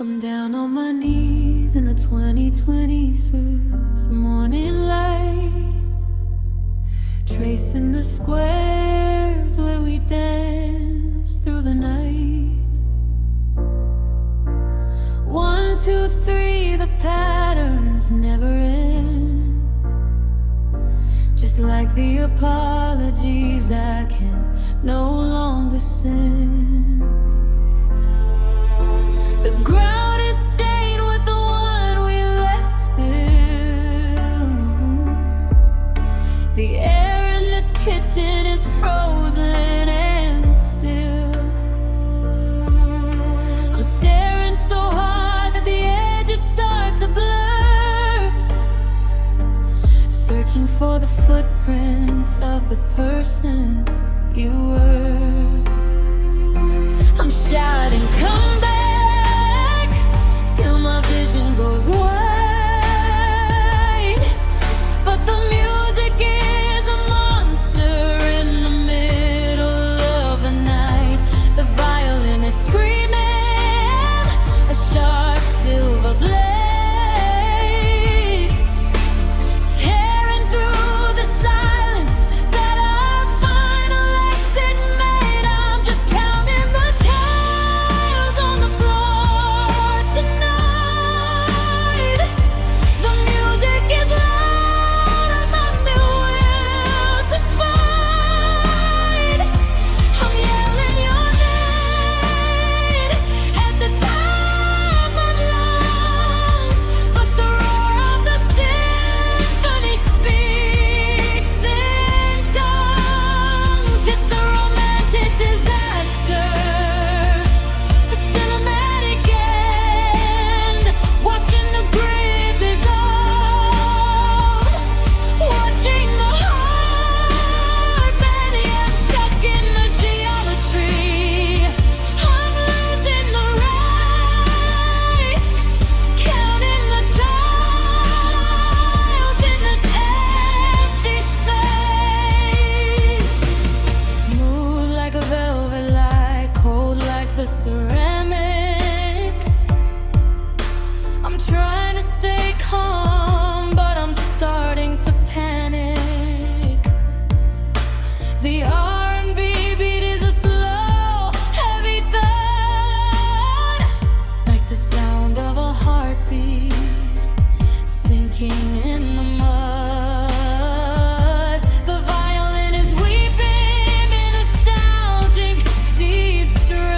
I'm down on my knees in the 2026 morning light, tracing the squares where we danced through the night. 1, 2, 3, the patterns never end. Just like the apologies I can no longer send. The ground is stained with the wine we let spill. The air in this kitchen is frozen and still. I'm staring so hard that the edges start to blur, searching for the footprints of the person you were. I'm shouting, come back, till my vision goes wide. But the music is a monster in the middle of the night. The violin is screaming, a sharp silver blade, tearing through the silence that our final exit made. I'm just counting the tiles on the floor tonight. The music is louder than my will to fight. I'm yelling your name at the top of my lungs, but the roar of the symphony speaks in tongues. It's a romantic disaster, a cinematic end, watching the grid dissolve, watching the heart bend. Yeah, I'm stuck in the geometry, I'm losing the race, counting the tiles in this empty space. Smooth like a velvet light, cold like the ceramic. I'm trying to stay calm, but I'm starting to panic. The R&B beat is a slow, heavy thud, like the sound of a heartbeat sinking in the mud. The violin is weeping in nostalgic deep strain,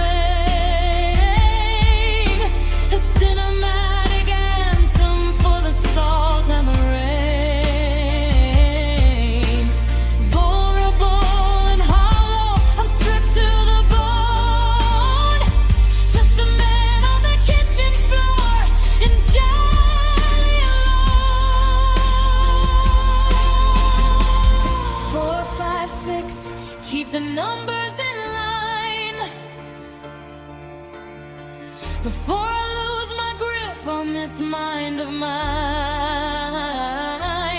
a cinematic anthem for the salt and the rain. Vulnerable and hollow, I'm stripped to the bone, just a man on the kitchen floor, entirely alone. 4, 5, 6, keep the numbers in line before I lose my grip on this mind of mine.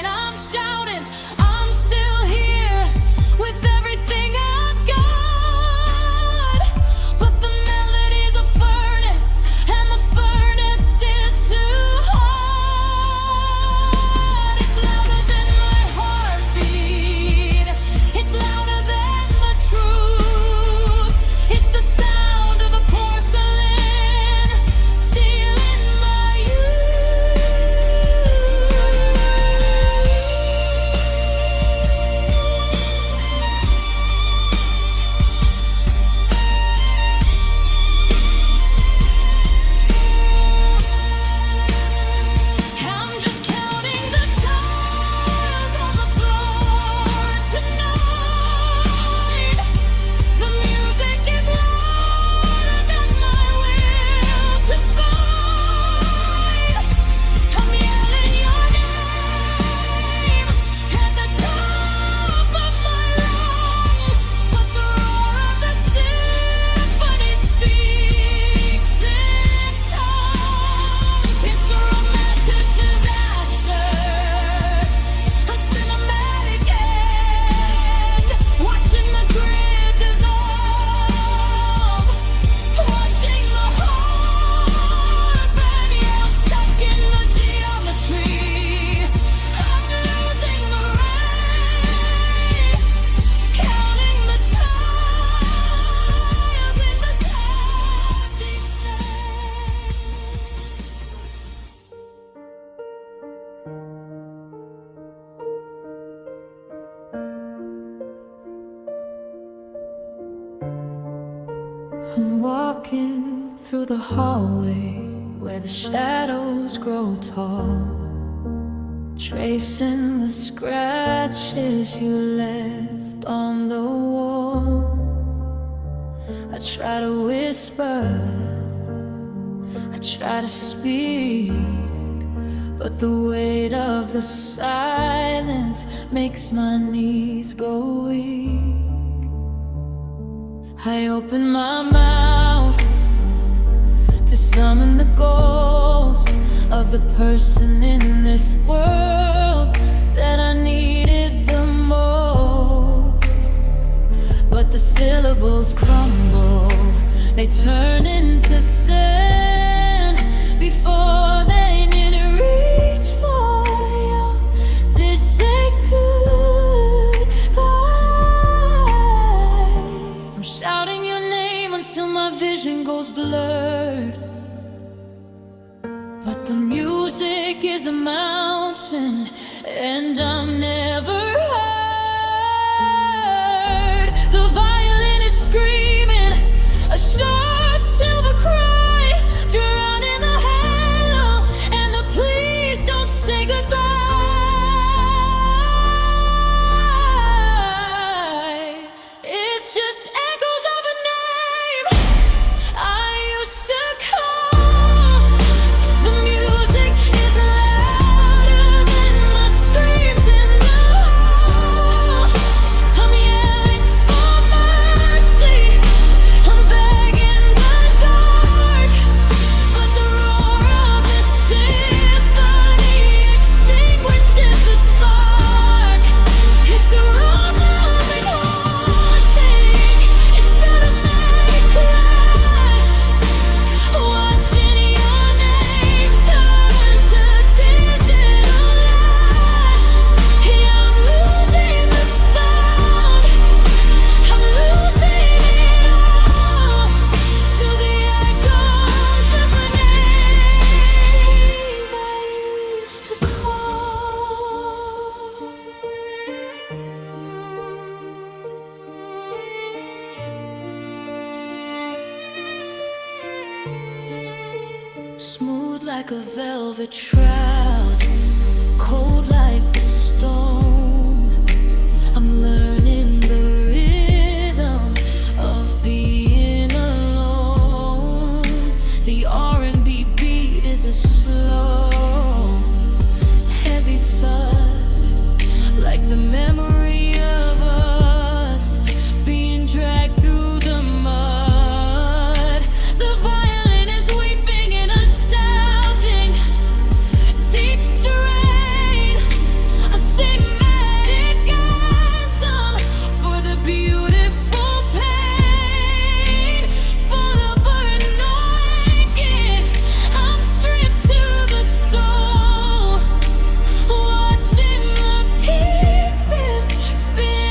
I'm shouting, I'm still here with everything I've got, but the melody's a furnace, and the furnace is too hot. It's louder than my heartbeat, it's louder than the truth. It's the sound of the porcelain stealing my youth. I'm walking through the hallway where the shadows grow tall, tracing the scratches you left on the wall. I try to whisper, I try to speak, but the weight of the silence makes my knees go weak. I open my mouth to summon the ghost of the person in this world that I needed the most. But the syllables crumble, they turn into sand before they need to reach for you. This ain't goodbye. I'm shouting your name until my vision goes blurred, but the music is a mountain and I'm never heard. The violin is screaming a sharp silver cry, drowning the halo and the please don't say goodbye. It's just echoes of a name I used to call. The music is louder than my screams in the hall. I'm yelling for mercy, I'm begging the dark, but the roar of the symphony extinguishes the spark. It's a wrong loving haunting, it's automatic crash, watching your name turn to digital ash. Yeah, I'm losing the sound, I'm losing it all to the echoes of a name I used to call. Smooth like a velvet shroud, cold like the stone. I'm learning the rhythm of being alone. The R&B beat is a slow, heavy thud, like the memory of us being dragged through the mud. The violin is weeping in a nostalgic, deep strain, a cinematic anthem for the beautiful pain. For the burden awakened, I'm stripped to the soul, watching the pieces spin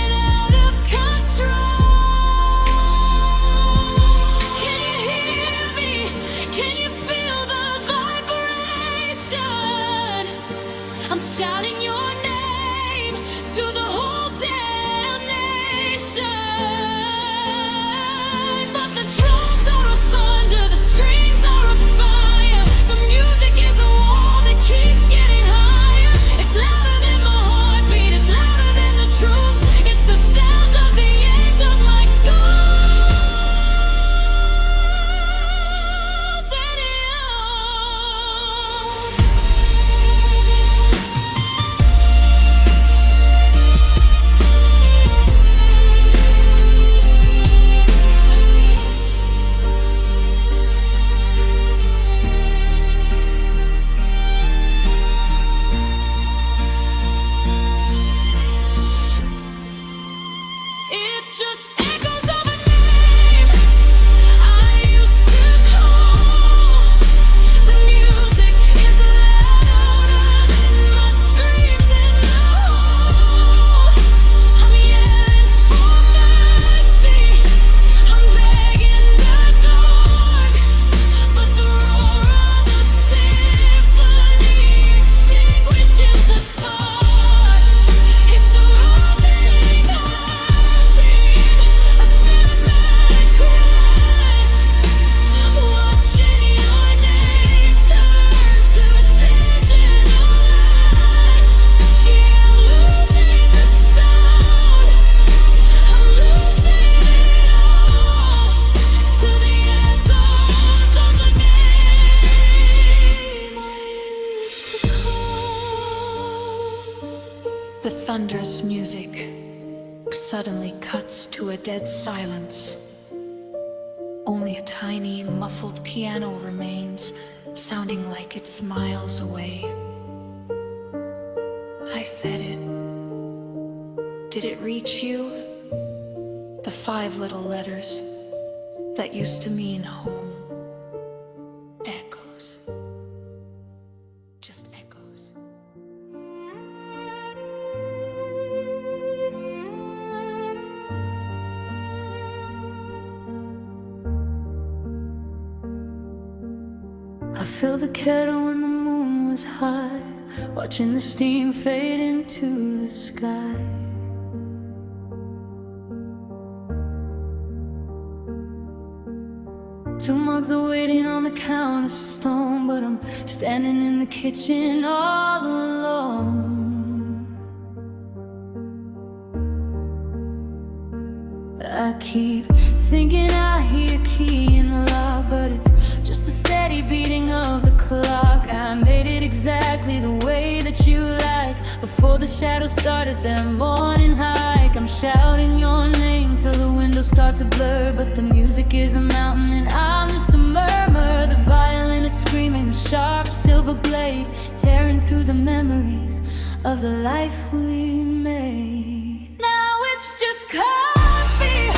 thunderous music suddenly cuts to a dead silence. Only a tiny, muffled piano remains, sounding like it's miles away. I said it. Did it reach you? The 5 little letters that used to mean home. Echoes. Just echoes. I filled the kettle when the moon was high, watching the steam fade into the sky. 2 mugs are waiting on the counter stone, but I'm standing in the kitchen all alone. I keep thinking I hear a key in the lock, but it's just the steady beating of the clock. I made it exactly the way that you like, before the shadows started their morning hike. I'm shouting your name till the windows start to blur, but the music is a mountain and I'm just a murmur. The violin is screaming, the sharp silver blade tearing through the memories of the life we made. Now it's just coffee,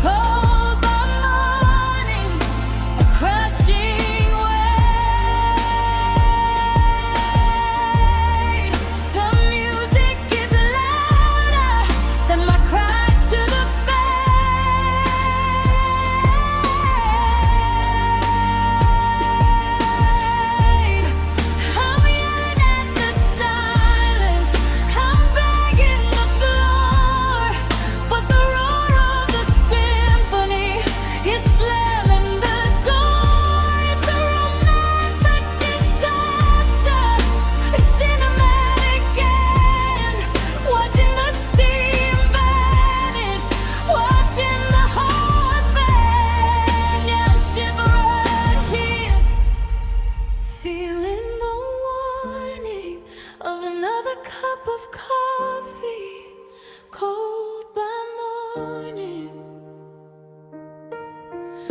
cold by morning, a crushing weight. The music is louder than my cries to the fade. I'm yelling at the silence, I'm begging the floor, but the roar of the symphony is slamming the door. It's a romantic disaster, it's cinematic end, watching the steam vanish, watching the heart bend. Yeah, I'm shivering here, feeling the warning of another cup of coffee, cold by morning.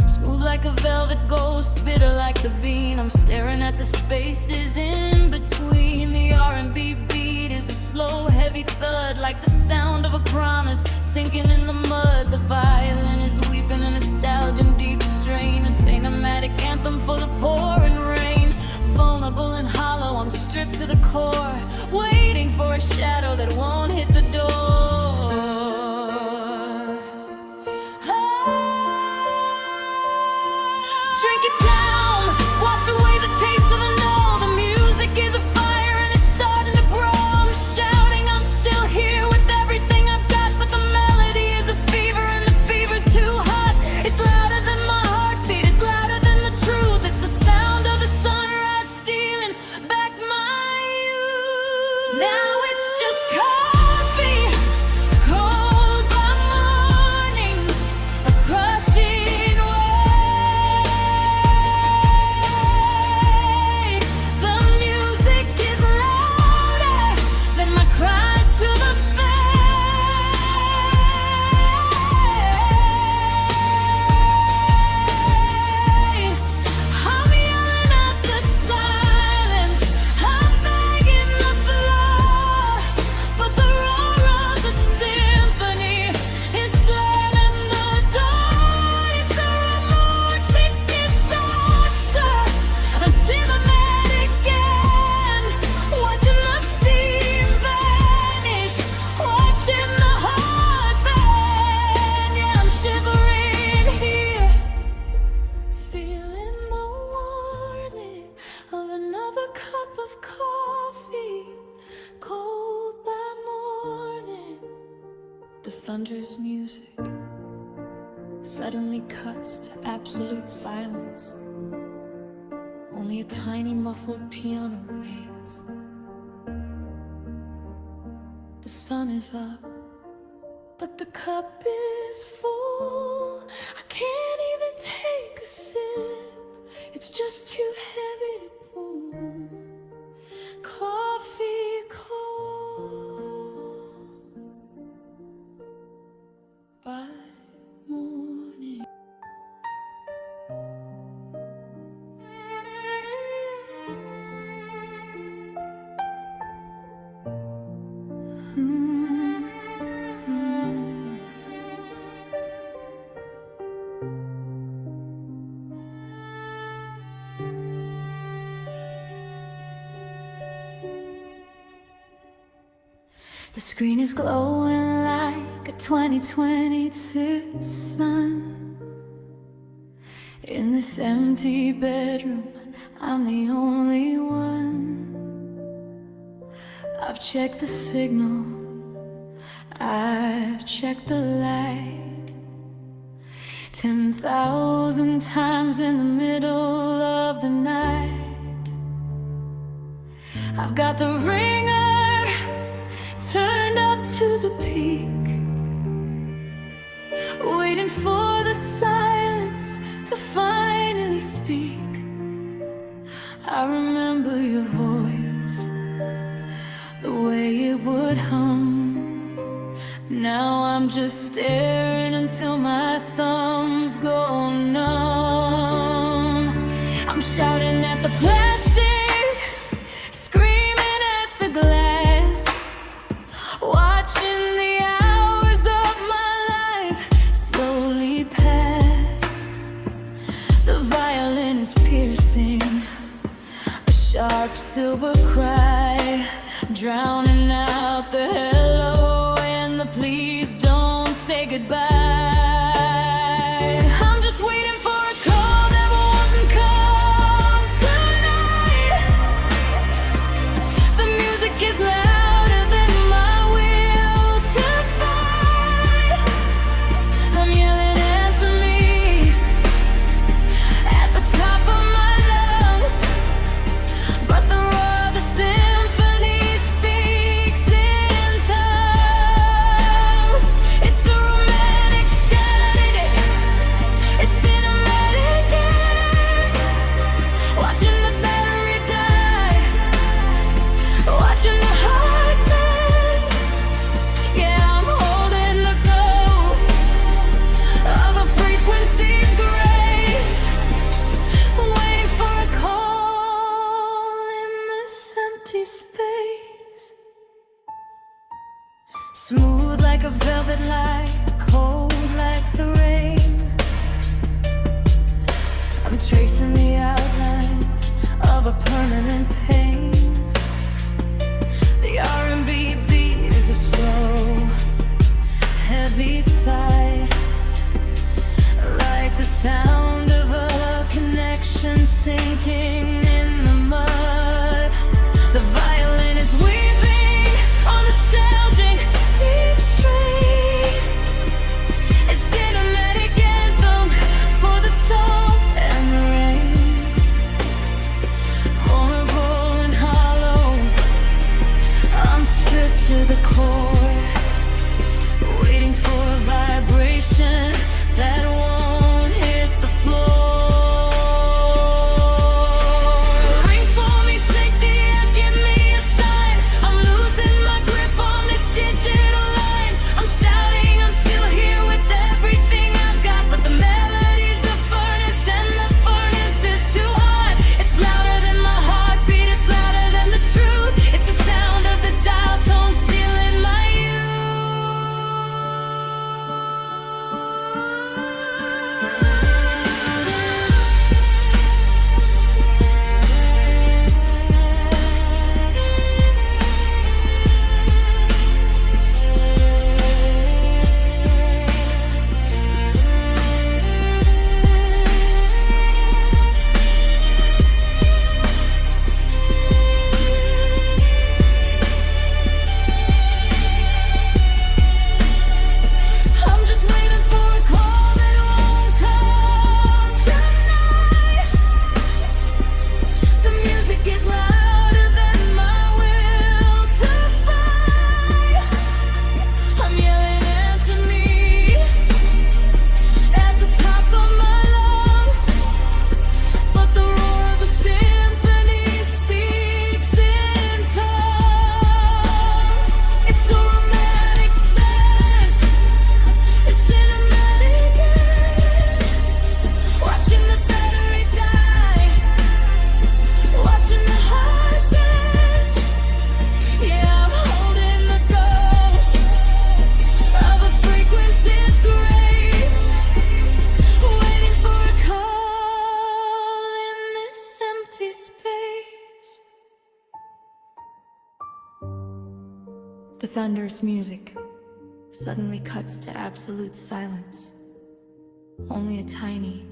Smooth like a velvet ghost, bitter like the bean. I'm staring at the spaces in between. The R&B beat is a slow, heavy thud, like the sound of a promise sinking in the mud. The violin is weeping in nostalgia and deep strain, a cinematic anthem for the pouring rain. Vulnerable and hollow, I'm stripped to the core, waiting for a shadow that won't hit the door. Drink it down, wash away the taste of the no. The music is a fire and it's starting to grow. I'm shouting, I'm still here with everything I've got, but the melody is a fever and the fever's too hot. It's louder than my heartbeat, it's louder than the truth. It's the sound of the sunrise stealing back my youth. Now it's just coffee, cold by morning, a crushing weight. The music is louder than my cries to the fade. I'm yelling at the silence, I'm begging the floor, but the roar of the symphony is slamming the door. It's a romantic disaster, a cinematic end, watching the steam vanish, watching the heart bend. Yeah, I'm shivering here, feeling the warning of another cup of coffee, cold by morning. The thunderous music suddenly cuts to absolute silence. Only a tiny muffled piano remains. The sun is up, but the cup is full. I can't even take a sip, it's just too heavy to pour. Coffee cold. The screen is glowing like a 2022 sun. In this empty bedroom, I'm the only one. I've checked the signal, I've checked the light 10,000 times in the middle of the night. I've got the ringer turned up to the peak, waiting for the silence to finally speak. I remember your voice, the way it would hum. Now I'm just staring until my thumbs go numb. I'm shouting at the plastic, screaming at the glass, watching the hours of my life slowly pass. The violin is piercing, a sharp silver cry, drowning out the hello and the please don't say goodbye. I'm just waiting for a call that won't come tonight. The music is louder than my will to fight. I'm yelling, answer me, at the top of my lungs, but the roar of the symphony speaks in tongues. It's a romantic static, it's cinematic, yeah. Watching the battery die, watching the heart bend. Yeah, I'm holding the ghost of a frequency's grace, waiting for a call in this empty space. Smooth like a velvet light, cold like the rain. I'm tracing the outlines of a permanent pain. The R&B beat is a slow, heavy sigh, like the sound of a connection sinking in the mud. The violin is weeping on nostalgic deep string. It's cinematic anthem for the soul and the rain. Vulnerable and hollow, I'm stripped to the core, waiting for a vibration that won't hit the floor. Ring for me, shake the air, give me a sign. I'm losing my grip on this digital line. I'm shouting, I'm still here with everything I've got, but the melody's a furnace and the furnace is too hot. It's louder than my heartbeat, it's louder than the truth. It's the sound of the dial tone stealing my youth. I'm just waiting for a call that won't come tonight. The music is louder than my will to fight. I'm yelling, answer me, at the top of my lungs, but the roar of the symphony speaks in tongues. It's a romantic static, it's cinematic, yeah. Watching the battery die, watching the heart bend. Yeah, I'm holding the ghost of a frequency's grace, waiting for a call in this empty space. The thunderous music suddenly cuts to absolute silence. Only a tiny,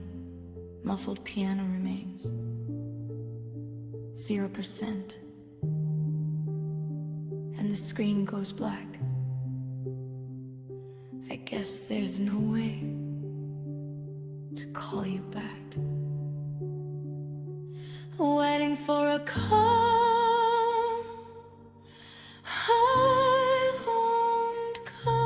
muffled piano remains. 0%. And the screen goes black. I guess there's no way to call you back. Waiting for a call, I won't come.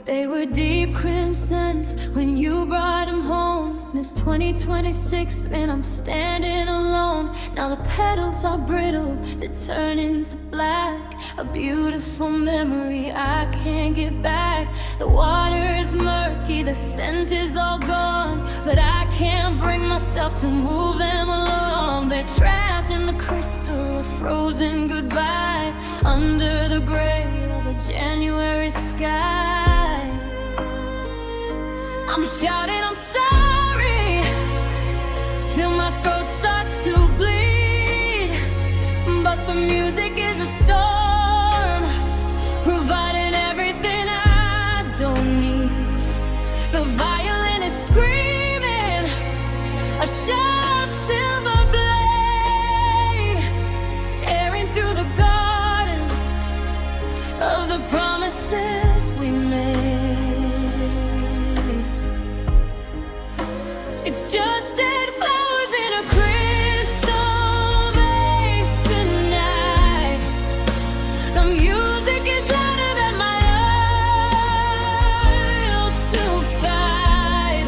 They were deep crimson when you brought him home. It's 2026 and I'm standing alone. Now the petals are brittle, they turn into black. A beautiful memory I can't get back. The water is murky, the scent is all gone, but I can't bring myself to move them along. They're trapped in the crystal, a frozen goodbye, under the gray of a January sky. I'm shouting, I'm sorry, till my throat starts to bleed. But the music is a storm, providing everything I don't need. The violin is screaming, a sharp silver blade, tearing through the garden of the promises we made. It's just dead flowers in a crystal vase tonight. The music is louder than my will to fight.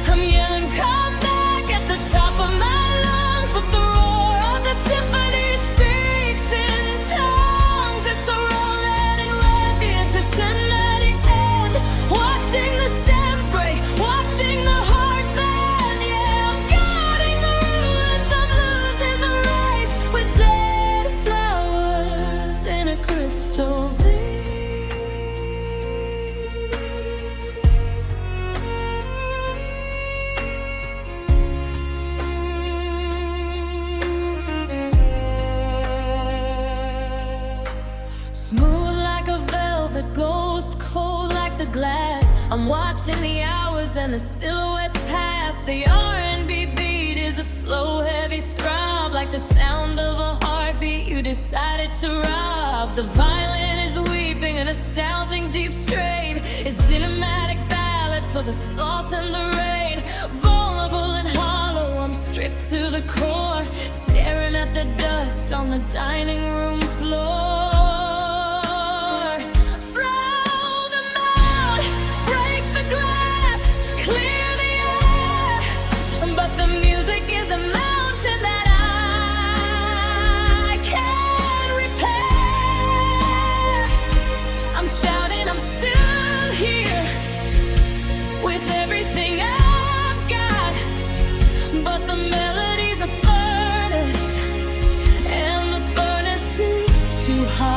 I'm yelling, come back at the top of my lungs, but the roar of the symphony speaks in tongues. It's a rolling refuge, a cinematic end, watching the stems break, watching the heart bend. Yeah, I'm guarding the ruins, I'm losing the race, with dead flowers in a crystal vase. Smooth like a velvet, ghost cold like the glass. I'm watching the hours and the silhouettes pass. The R&B beat is a slow, heavy throb, like the sound of a heartbeat you decided to rob. The violin is weeping, a nostalgic deep strain, a cinematic ballad for the salt and the rain. Vulnerable and hollow, I'm stripped to the core, staring at the dust on the dining room floor. Throw them out, break the glass, clear the air, but the music is a mountain that I can't repair. I'm shouting, I'm still here, with everything I've got, but the melody's a furnace, and the furnace is too hot.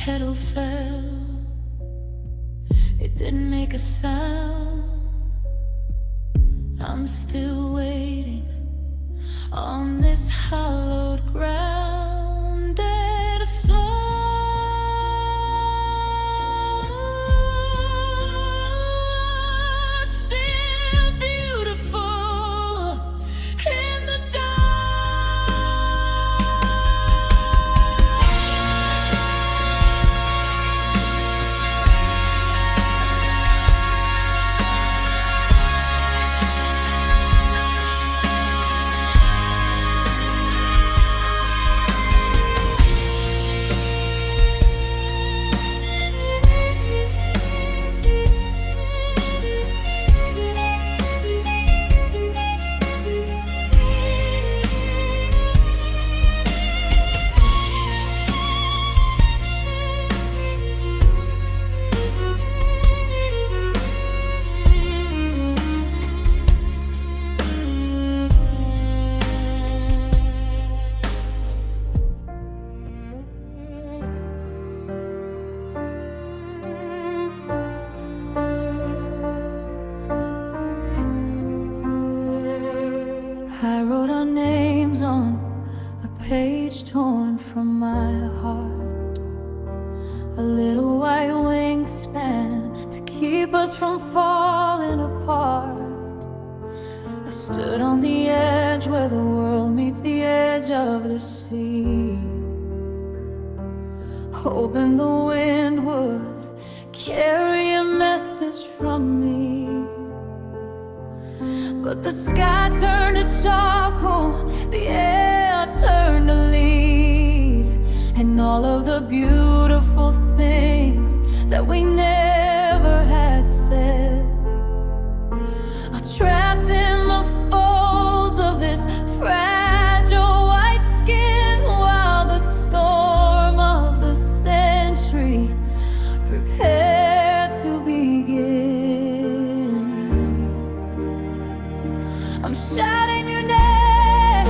petal fell, it didn't make a sound. I'm still waiting on this hallowed ground. Dead flowers, still beautiful in the I wrote our names on a page torn from my heart, a little white wingspan to keep us from falling apart. I stood on the edge where the world meets the edge of the sea, hoping the wind would carry a message from me. But the sky turned to charcoal, the air turned to lead, and all of the beautiful things that we never had said are trapped in the folds of this fragile white skin, while the storm of the century prepared to begin. I'm shouting your name,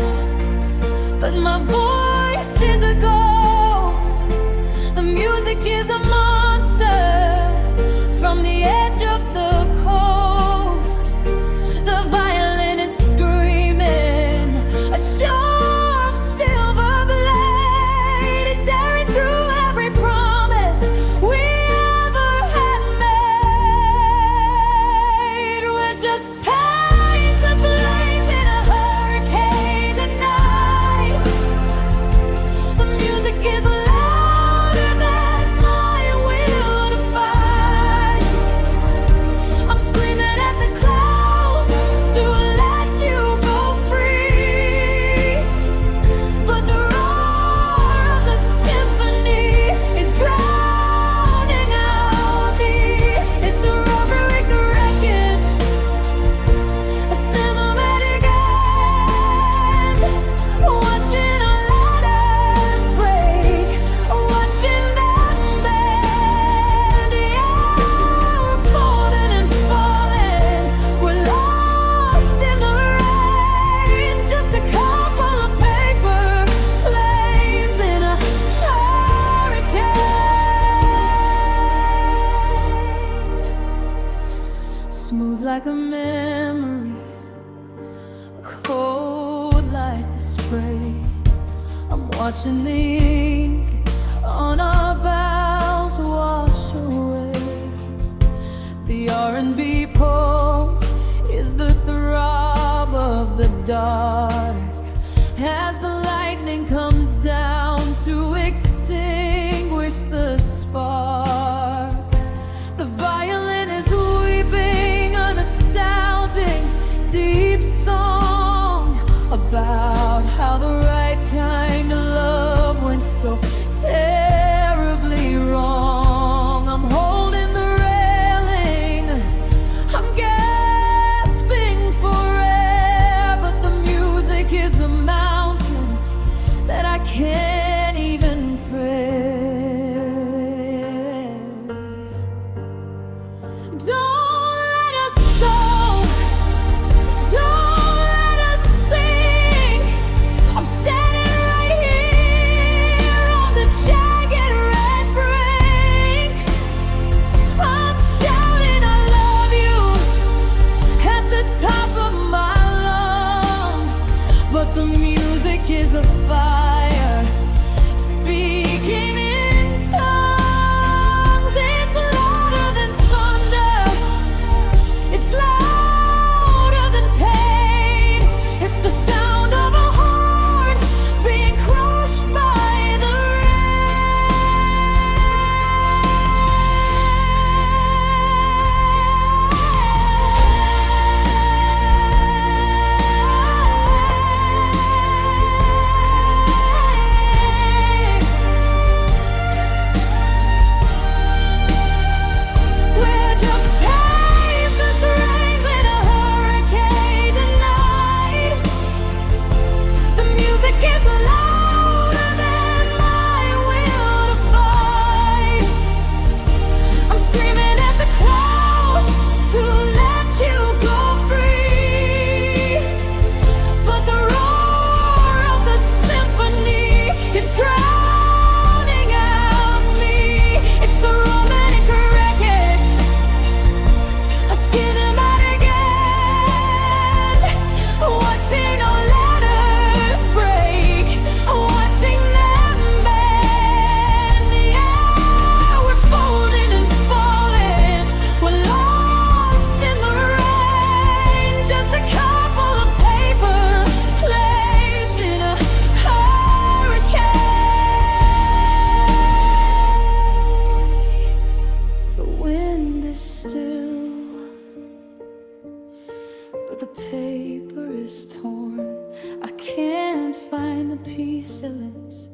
but my voice is a ghost. The music is a monster from the edge of the coast. The violin is screaming, a sharp silver blade, tearing through every promise we ever had made. We're just pains ablaze in a hurricane tonight. The music is louder than my will to fight. I'm screaming at the clouds to let you go free, but the roar of the symphony is drowning out me. It's a rubber wreckage, a cinematic end, watching our ladders break, watching them bend. Yeah, we're falling and falling, we're lost in the rain, just a couple of paper planes in a hurricane. Smooth like a memory, cold like the spray. I'm watching the ink on our vows wash away. The R&B pulse is the throb of the dark as the lightning comes down to extinguish the spark. The violin is weeping a nostalgic, deep song about how the right kind of love went so terribly wrong. I'm holding the railing, I'm gasping for air, but the music is a mountain that I can't even pray. Don't let us sow, don't let us sing. I'm standing right here on the jagged red brick. is a fire speaking in tongues. It's louder than thunder, it's louder than pain. It's the sound of a heart being crushed by the we're just waves as rains in a hurricane tonight. The music is louder than my will to fight. I'm screaming at the clouds to let you go free, but the roar of the symphony is drowning out me. It's a romantic wreckage, a cinematic end, watching our letters break, watching them bend. Yeah, we're folding and falling, we're lost in the rain, just a couple of paper planes in a hurricane. The wind is still, but the paper is torn. I can't find the pieces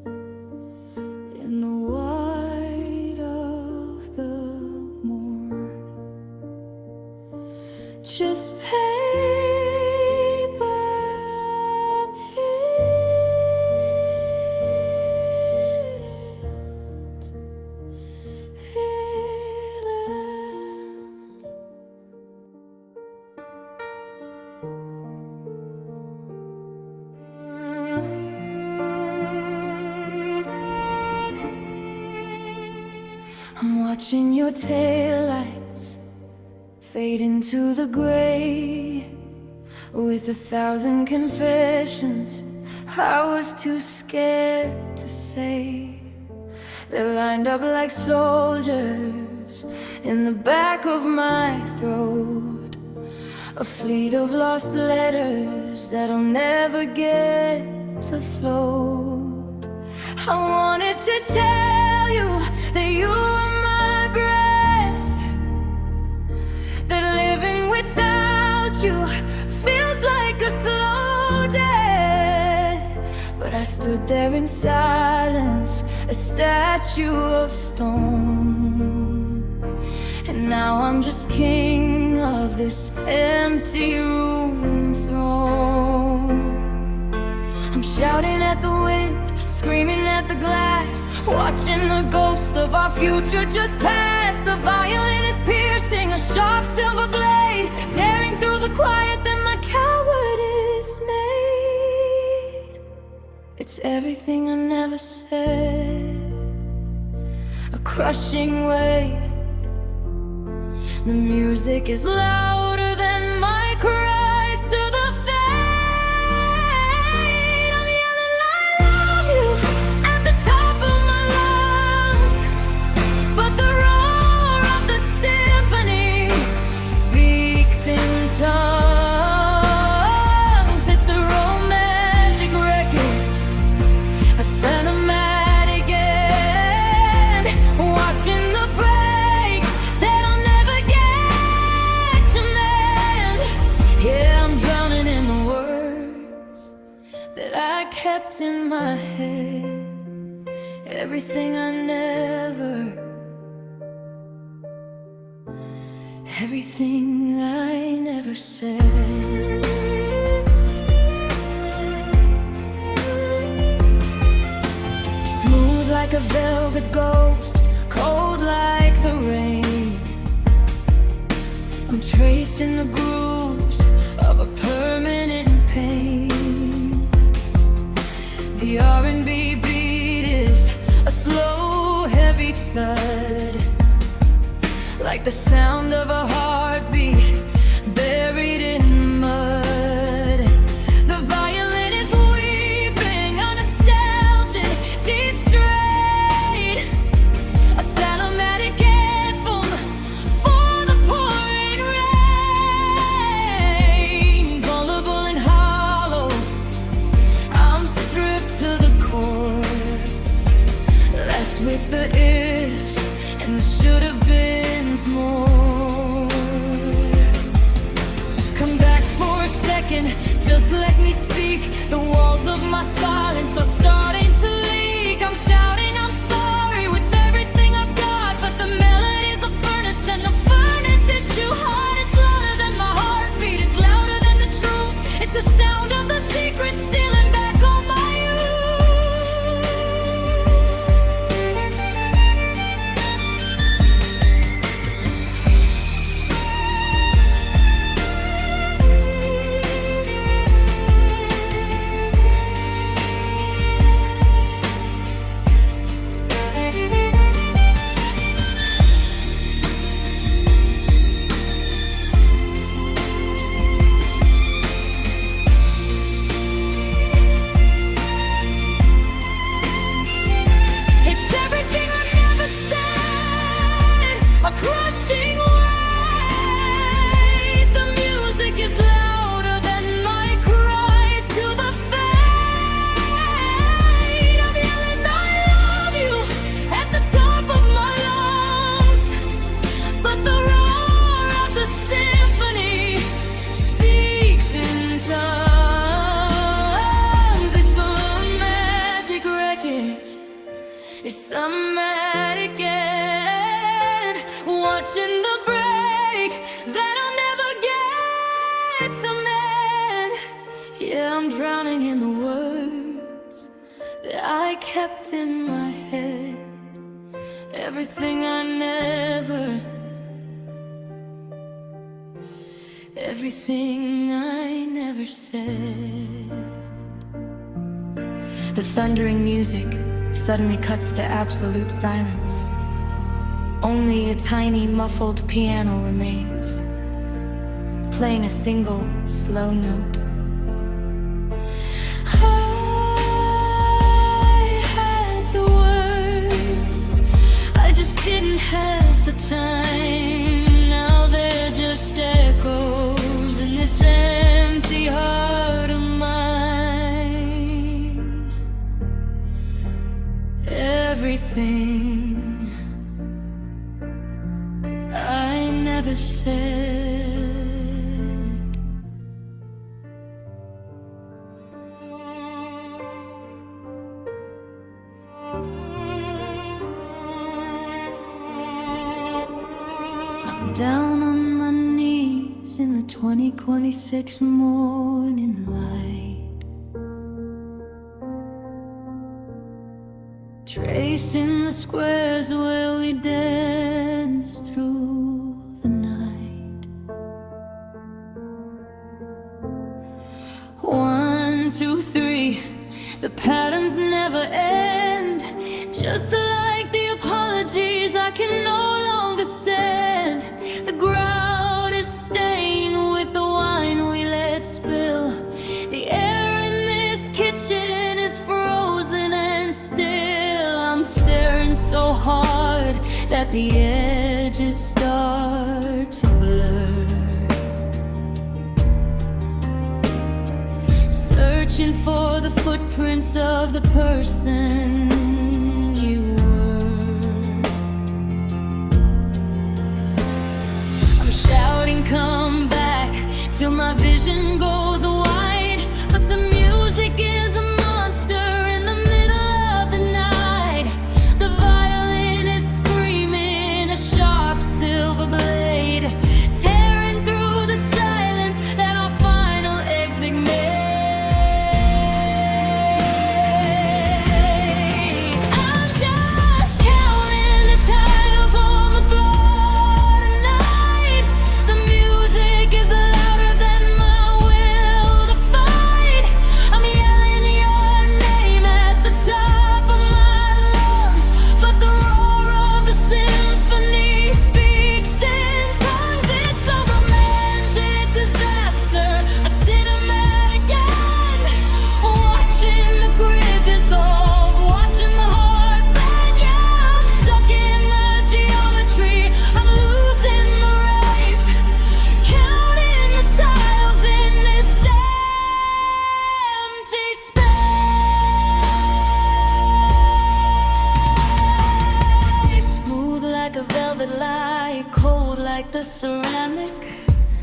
in the white of the morn. Just paper, healing. I'm watching your taillights fade into the gray, with 1,000 confessions I was too scared to say. They're lined up like soldiers in the back of my throat, a fleet of lost letters that'll never get to float. I wanted to tell you that you are my breath, that living without you feels like a slow death. But I stood there in silence, a statue of stone, and now I'm just king of this empty room throne. I'm shouting at the wind, screaming at the glass, watching the ghost of our future just pass. The violin is piercing, a sharp silver blade, tearing through the quiet that my cowardice made. It's everything I never said, a crushing weight. The music is louder than my cries to the fade. I'm yelling, I love you at the top of my lungs, but the roar of the symphony speaks in tongues. It's a romantic record, a cinematic end, watching the break that I'll never get to mend. Yeah, I'm drowning in the words that I kept in my head, everything I never, everything I never said. Smooth like a velvet ghost, cold like the rain. I'm tracing the grooves of a permanent pain. The R&B beat is a slow, heavy thud, like the sound of a heartbeat buried in mud. The violin is weeping of my silence are starting to leak. I'm shouting, I'm sorry with everything I've got, but the melody's a furnace, and the furnace is too hot. It's louder than my heartbeat, it's louder than the truth. It's the sound of the secret stealing back all my crushing weight. The music is louder than my cries to the fade. I'm yelling, I love you at the top of my lungs, but the roar of the symphony speaks in tongues. It's a magic record, it's a magic watching the break that I'll never get to mend. Yeah, I'm drowning in the words that I kept in my head. Everything I never said. The thundering music suddenly cuts to absolute silence. Only a tiny muffled piano remains, playing a single slow note. I had the words, I just didn't have the time. Now they're just echoes in this empty heart of mine. Everything I never said. I'm down on my knees in the 2026 morning light, tracing the squares where we danced through the night. 1, 2, 3, the patterns never end. Just like the apologies I can no longer send. The ground is stained with the wine we let spill. The air in this kitchen is frozen and still. I'm staring so hard that the edges start to blur, searching for the footprints of the person you were. I'm shouting, come back, till my vision goes wide, but the music is a monster in the middle of the night. The violin is screaming, a sharp silver blade, tearing through the silence that our final exit made. I'm just counting the tiles on the floor tonight. The music is louder than my will to fight. I'm yelling your name at the top of my lungs, but the roar of the symphony speaks in tongues. It's a romantic disaster, a cinematic end, watching the grid dissolve, watching the heart break. Yeah, I'm stuck in the geometry, I'm losing the race, counting the tiles in this empty space. Smooth like a velvet light, cold like the ceramic.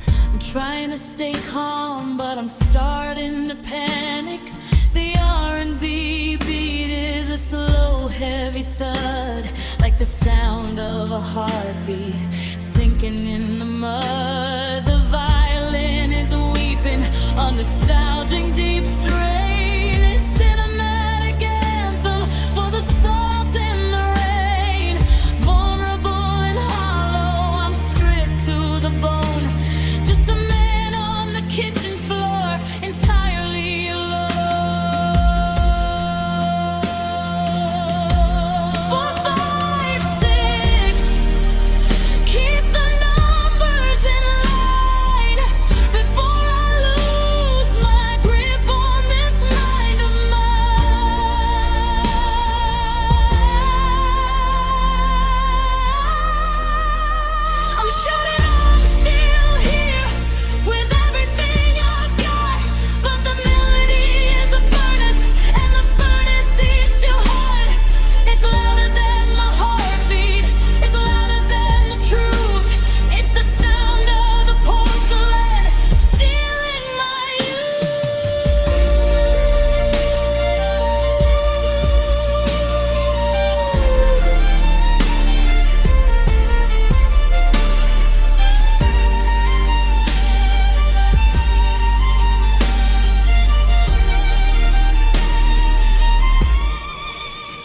I'm trying to stay calm, but I'm starting to panic. The R&B beat is a slow, heavy thud, like the sound of a heartbeat sinking in the mud. The violin is weeping on nostalgic deep strain. A cinematic anthem for the salt and the rain. Vulnerable and hollow, I'm stripped to the bone. Just a man on the kitchen floor, entirely alone. 4, 5, 6, keep the numbers in line before I lose my grip on this mind of mine. I'm shouting, I'm still here with everything I've got, but the melody is a furnace, and the furnace seems too hot. It's louder than my heartbeat, it's louder than the truth. It's the sound of the porcelain stealing my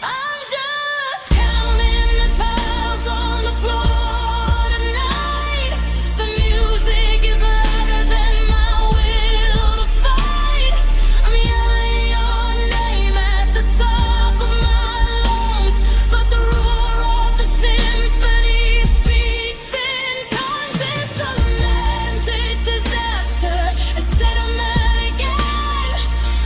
I'm just counting the tiles on the floor tonight. The music is louder than my will to fight. I'm yelling your name at the top of my lungs, but the roar of the symphony speaks in tongues. It's a landed disaster, a cinematic end.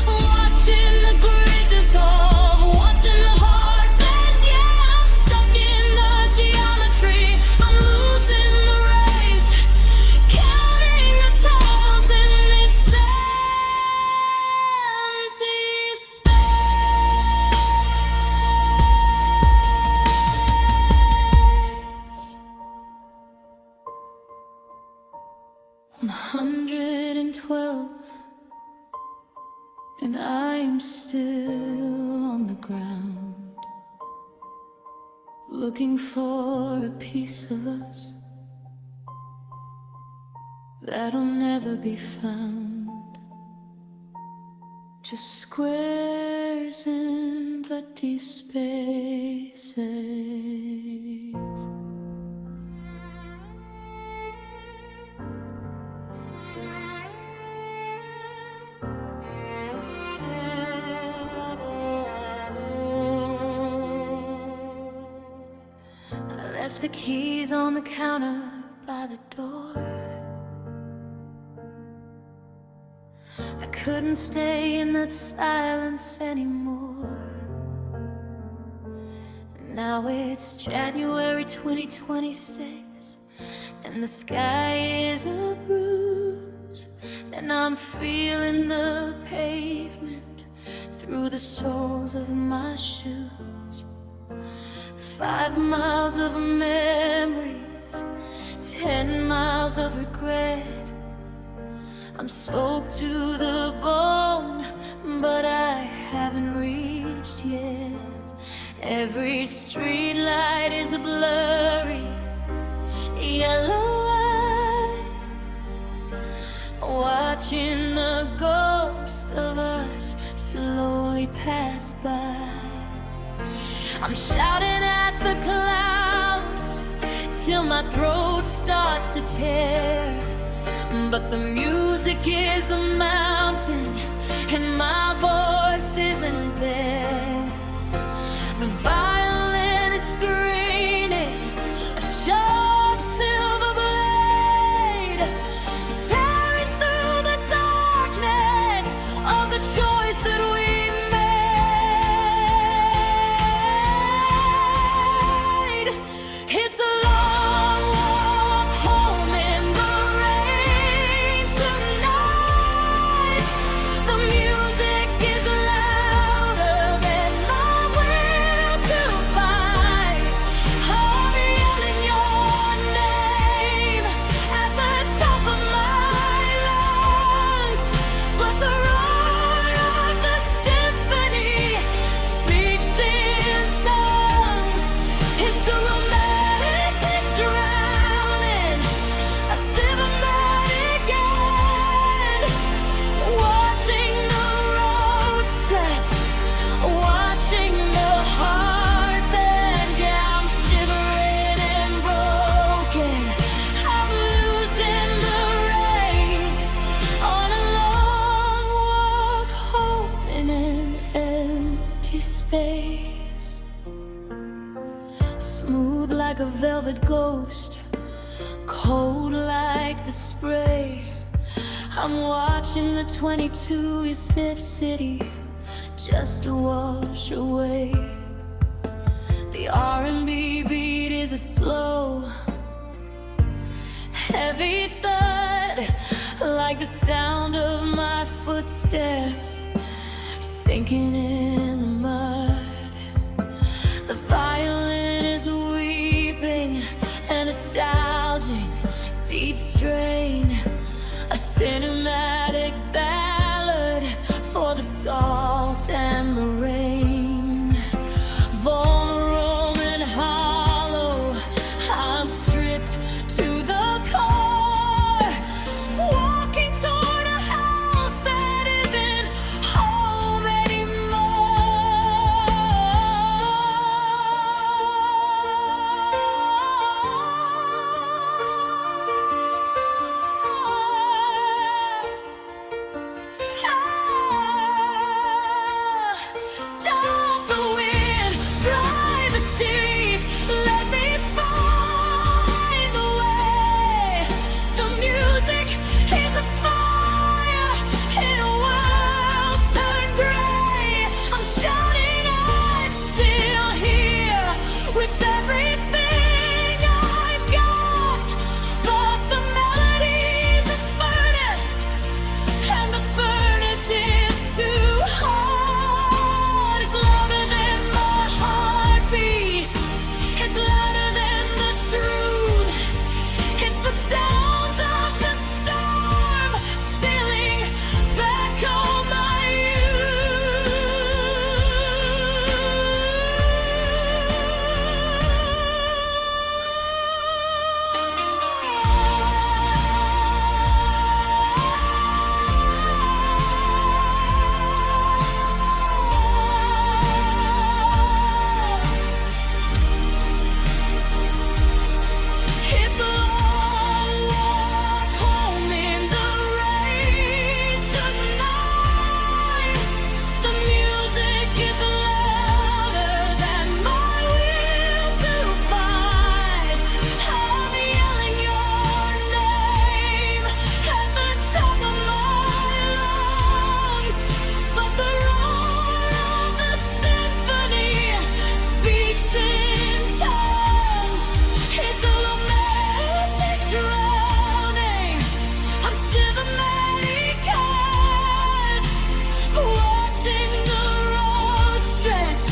Watching the grid dissolve, watching the heart bend. Yeah, I'm stuck in the geometry, I'm losing the race, counting the tiles in this empty space. 112, and I'm still on the ground, looking for a piece of us that'll never be found. Just squares and empty spaces. I left the keys on the counter by the door. I couldn't stay in that silence anymore. Now it's January 2026, and the sky is a bruise, and I'm feeling the pavement through the soles of my shoes. 5 miles of memories, 10 miles of regret. I'm soaked to the bone, but I haven't reached yet. Every street light is a blurry yellow eye, watching the ghost of us slowly pass by. I'm shouting at the clouds till my throat starts to tear, but the music is a mountain and my voice isn't there. The violin is screaming a sharp silver blade, tearing through the darkness of the choice that we made. It's a long walk home in the rain tonight. The music is louder than velvet ghost, cold like the spray. I'm watching the 22 you sip city just to wash away. The R&B beat is a slow, heavy thud, like the sound of my footsteps sinking in the mud. The violin is weeping, a nostalgic deep strain, a cinematic ballad for the salt and the rain. Vulnerable and hollow, I'm stripped to the core, walking toward a house that isn't home Stop the wind, dry the street, let me find the way. The music is a fire in a world turned gray. I'm shouting, I'm still here with everything I've got, but the melody's a furnace, and the furnace is too hot. It's louder than my heartbeat, it's louder than the truth. It's the sound of the storm stealing back all my It's a long walk home in the rain tonight. The music is louder than my will to fight. I'm yelling your name at the top of my lungs, but the roar of the symphony speaks in tongues. It's a romantic drowning. I'm still the mannequin, watching the road stretch,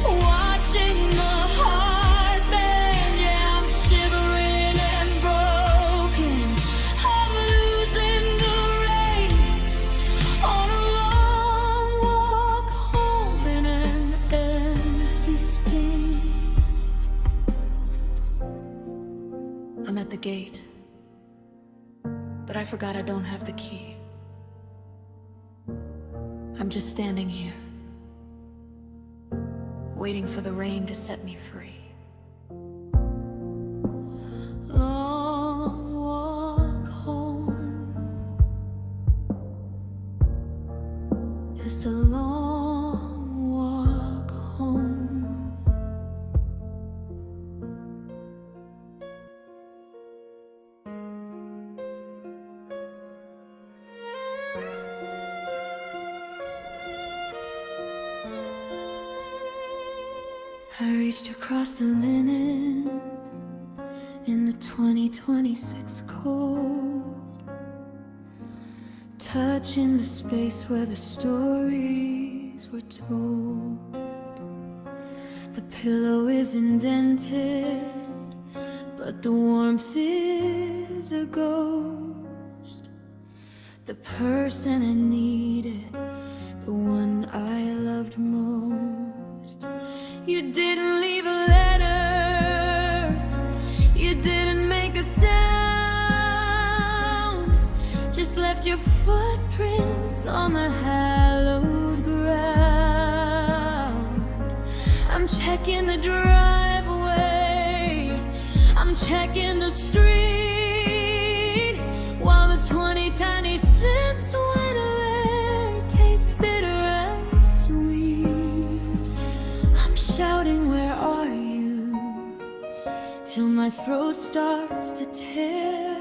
watching the heart bend. Yeah, I'm shivering and broken. I'm losing the race on a long walk home in an empty space. I'm at the gate, but I forgot I don't have the key. I'm just standing here, waiting for the rain to set me free. Long walk home, it's a long walk home. I reached across the linen in the 2026 cold, touching the space where the stories were told. The pillow is indented, but the warmth is a ghost. The person I needed, the one I loved most. You didn't leave a letter, you didn't make a sound, just left your footprints on the hallowed ground. I'm checking the driveway, I'm checking the street, while the 20 tiny cents went away, tastes bitter and sweet. I'm shouting, where are you? Till my throat starts to tear.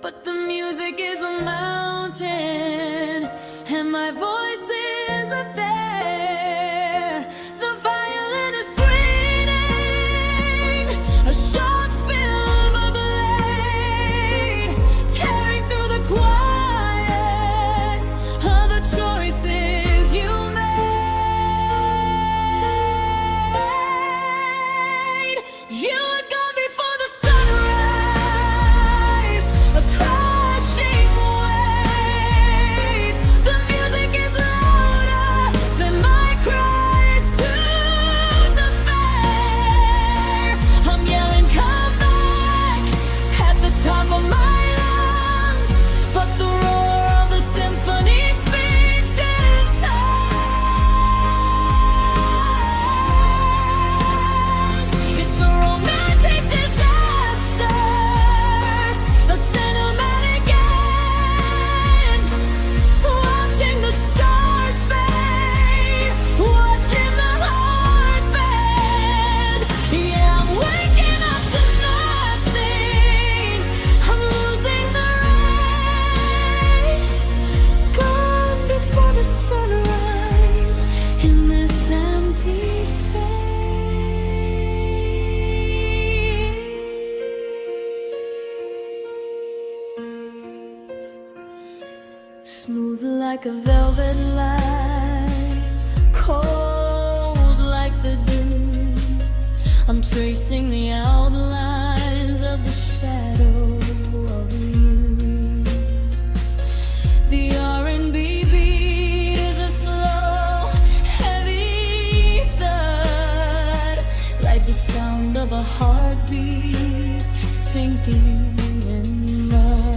But the music is a mountain, and my voice isn't there. The violin is sweeting, a shot's film a blade, tearing through the quiet of the choices you made. You were gone before the sunrise, a crashing wave. The music is louder than my cries to the fair. I'm yelling, come back, at the top of my lungs, but the roar of the symphony speaks in tongues. It's a romantic disaster, a cinematic end, watching the stars fade, watching the heart bend. Yeah, I'm waking up to nothing, I'm losing the race, gone before the sunrise in this empty space. Smooth like a velvet line, cold like the dew. I'm tracing the outlines of the shadow of you. The R&B beat is a slow, heavy thud, like the sound of a heartbeat sinking in mud.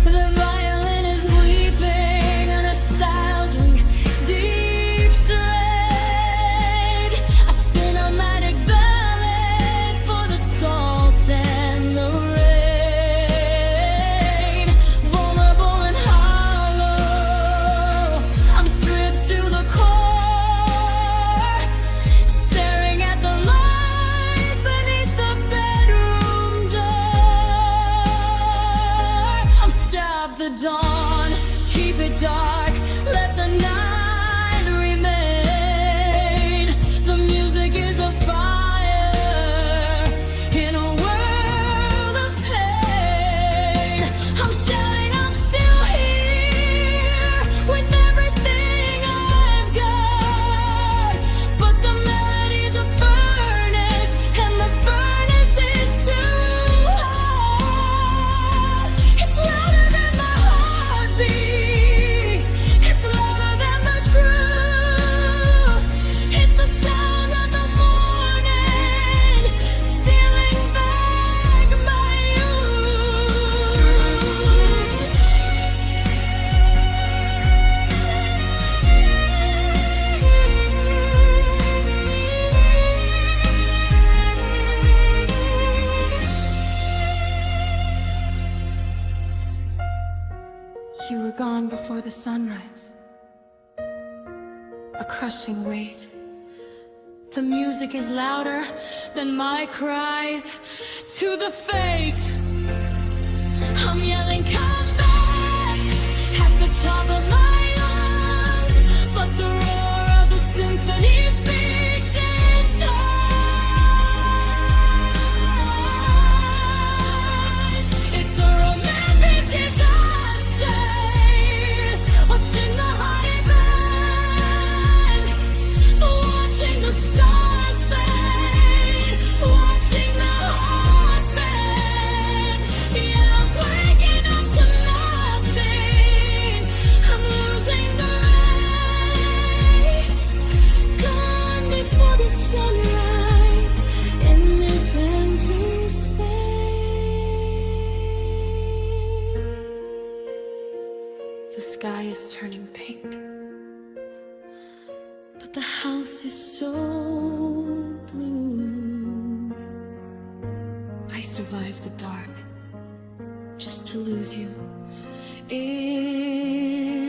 The violin is weeping a nostalgic deep strain, a cinematic ballad for the salt and the rain. Vulnerable and hollow, I'm stripped to the core, staring at the light beneath the bedroom door. I'm stabbed the dawn, keep it dark, let the night remain. The music is a fire in a world of pain. I'm shouting, I'm still here with everything I've got, but the melody's a furnace, and the furnace is too hot. It's louder than my heartbeat, it's louder than the truth. It's the sound of the morning, stealing back my youth. You were gone before the sunrise, a crushing weight. The music is louder than my cries to the fate. I'm yelling, come back, at the top of my lungs, but the roar of the symphony speaks in tongues. It's a romantic disaster, watching the heart bend, watching the stars fade, watching the heart bend. Yeah, I'm waking up to nothing, I'm losing the race, gone before the sunrise in this empty space. The sky is turning pink, but the house is so blue. I survived the dark just to lose you in